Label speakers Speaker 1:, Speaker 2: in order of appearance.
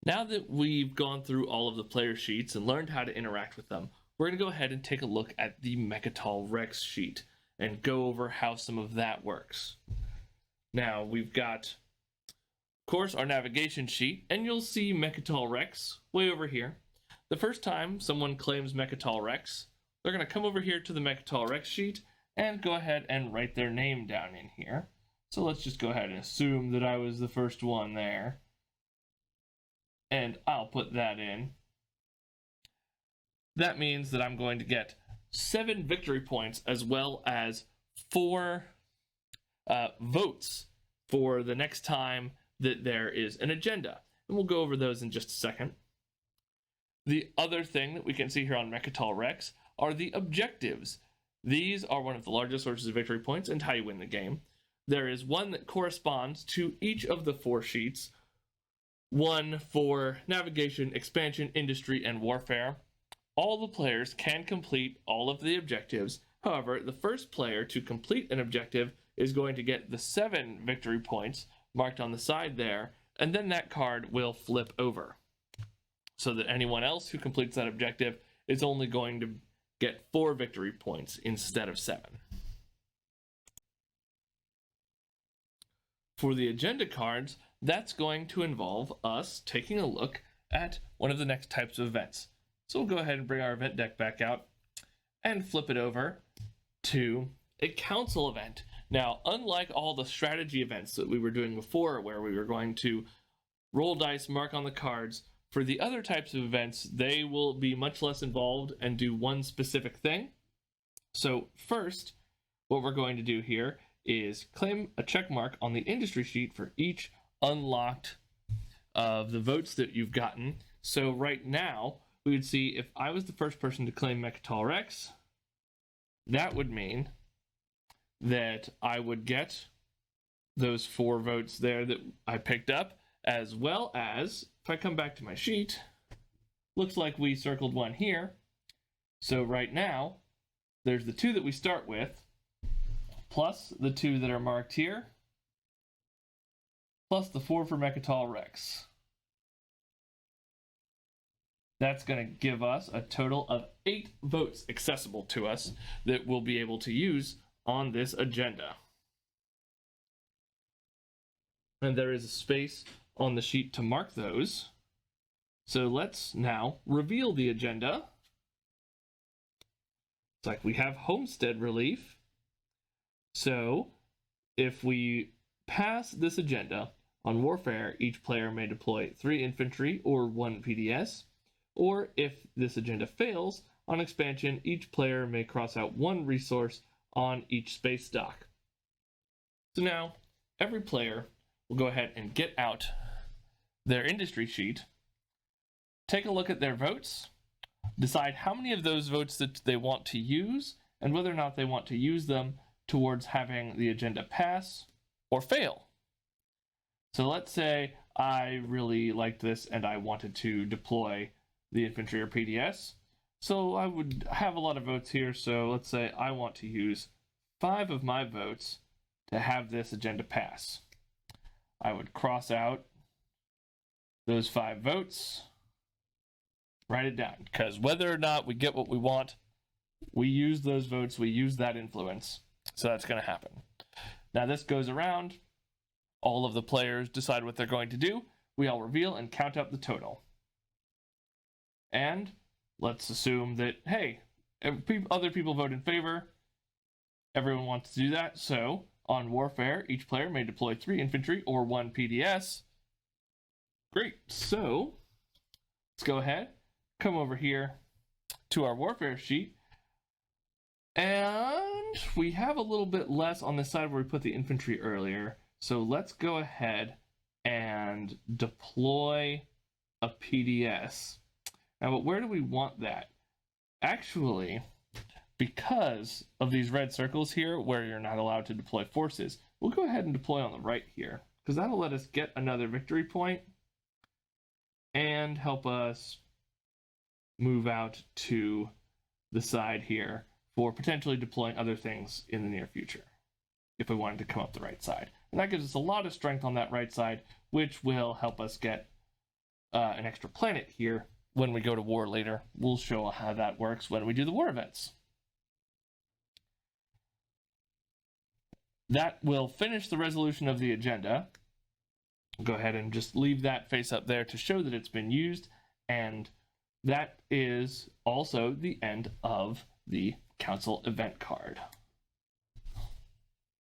Speaker 1: Now that we've gone through all of the player sheets and learned how to interact with them, we're going to go ahead and take a look at the Mecatol Rex sheet and go over how some of that works. Now we've got, of course, our navigation sheet, and you'll see Mecatol Rex way over here. The first time someone claims Mecatol Rex, they're going to come over here to the Mecatol Rex sheet and go ahead and write their name down in here. So let's just go ahead and assume that I was the first one there. And I'll put that in. That means that I'm going to get 7 victory points as well as 4 votes for the next time that there is an agenda. And we'll go over those in just a second. The other thing that we can see here on Mecatol Rex are the objectives. These are one of the largest sources of victory points and how you win the game. There is one that corresponds to each of the 4 sheets. One for navigation, expansion, industry, and warfare. All the players can complete all of the objectives. However, the first player to complete an objective is going to get the 7 victory points marked on the side there, and then that card will flip over, so that anyone else who completes that objective is only going to get 4 victory points instead of 7. For the agenda cards, that's going to involve us taking a look at one of the next types of events. So we'll go ahead and bring our event deck back out and flip it over to a council event. Now, unlike all the strategy events that we were doing before, where we were going to roll dice, mark on the cards, for the other types of events, they will be much less involved and do one specific thing. So first, what we're going to do here is claim a check mark on the industry sheet for each unlocked of the votes that you've gotten. So right now, we would see if I was the first person to claim Mecatol Rex, that would mean that I would get those 4 votes there that I picked up, as well as, if I come back to my sheet, looks like we circled one here. So right now, there's the 2 that we start with, plus the 2 that are marked here, plus the 4 for Mecatol Rex. That's going to give us a total of 8 votes accessible to us that we'll be able to use on this agenda. And there is a space on the sheet to mark those. So let's now reveal the agenda. It's like we have homestead relief. So if we pass this agenda on warfare, each player may deploy 3 infantry or 1 PDS. Or if this agenda fails, on expansion, each player may cross out 1 resource on each space dock. So now, every player will go ahead and get out their industry sheet, take a look at their votes, decide how many of those votes that they want to use, and whether or not they want to use them towards having the agenda pass or fail. So let's say I really liked this and I wanted to deploy the infantry or PDS. So I would have a lot of votes here. So let's say I want to use 5 of my votes to have this agenda pass. I would cross out those 5 votes, write it down, because whether or not we get what we want, we use those votes, we use that influence. So that's going to happen. Now this goes around. All of the players decide what they're going to do. We all reveal and count up the total. And let's assume that, hey, other people vote in favor. Everyone wants to do that. So on warfare, each player may deploy 3 infantry or 1 PDS. Great. So let's go ahead, come over here to our warfare sheet. And we have a little bit less on the side where we put the infantry earlier. So let's go ahead and deploy a PDS. Now, but where do we want that? Actually, because of these red circles here where you're not allowed to deploy forces, we'll go ahead and deploy on the right here, because that'll let us get another victory point and help us move out to the side here for potentially deploying other things in the near future if we wanted to come up the right side. And that gives us a lot of strength on that right side, which will help us get an extra planet here when we go to war later. We'll show how that works when we do the war events. That will finish the resolution of the agenda. Go ahead and just leave that face up there to show that it's been used, and that is also the end of the council event card.